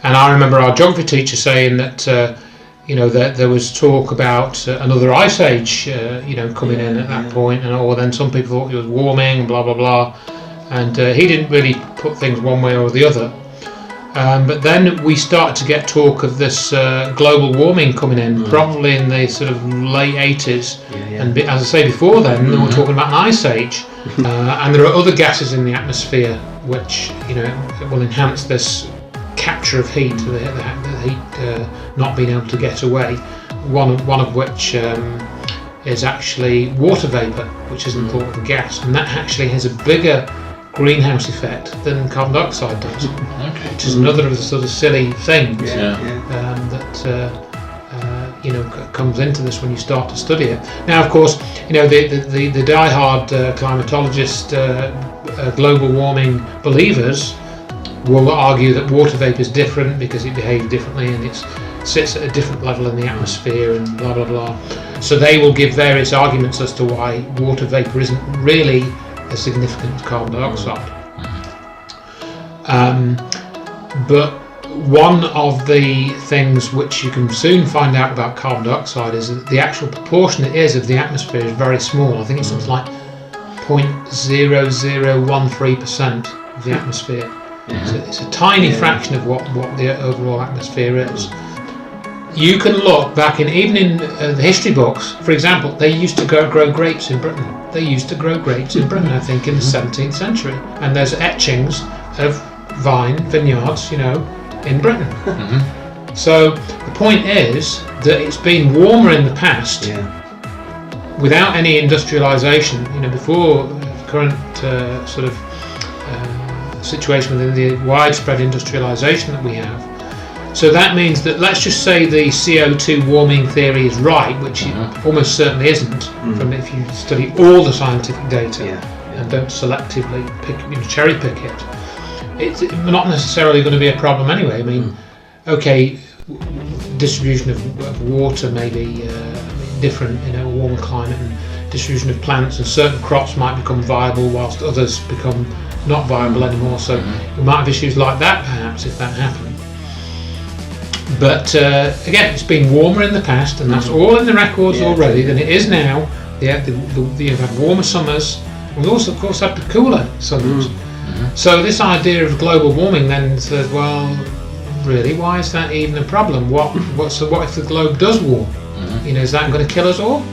And I remember our geography teacher saying that that there was talk about another ice age coming in at that point, or then some people thought it was warming, blah blah blah, and he didn't really put things one way or the other. But then we started to get talk of this global warming coming in, probably in the sort of late 80s. And as I say, before then, we were talking about an ice age. And there are other gases in the atmosphere which will enhance this capture of heat, the heat not being able to get away. One of which is actually water vapour, which is an important gas, and that actually has a bigger greenhouse effect than carbon dioxide does, which is another of the sort of silly things that comes into this when you start to study it. Now, of course, the die-hard climatologist, global warming believers will argue that water vapour is different because it behaves differently and it sits at a different level in the atmosphere and blah blah blah. So they will give various arguments as to why water vapour isn't really as significant as carbon dioxide. But one of the things which you can soon find out about carbon dioxide is that the actual proportion it is of the atmosphere is very small. I think it's something like 0.0013% of the atmosphere. So it's a tiny fraction of what the overall atmosphere is. You can look back even in the history books. For example, they used to grow grapes in Britain. I think, in the 17th century. And there's etchings of vineyards, in Britain. So the point is that it's been warmer in the past without any industrialisation. Before the current situation within the widespread industrialisation that we have. So that means that, let's just say the CO2 warming theory is right, which it almost certainly isn't, from if you study all the scientific data and don't selectively cherry pick it. It's not necessarily going to be a problem anyway. I mean, distribution of water may be different in a warmer climate, and distribution of plants and certain crops might become viable whilst others become not viable anymore. So we might have issues like that perhaps if that happened. But again, it's been warmer in the past, and that's all in the records already than it is now. You've had warmer summers. We've also, of course, had the cooler summers. So this idea of global warming then says, well, really, why is that even a problem? What if the globe does warm? Is that going to kill us all?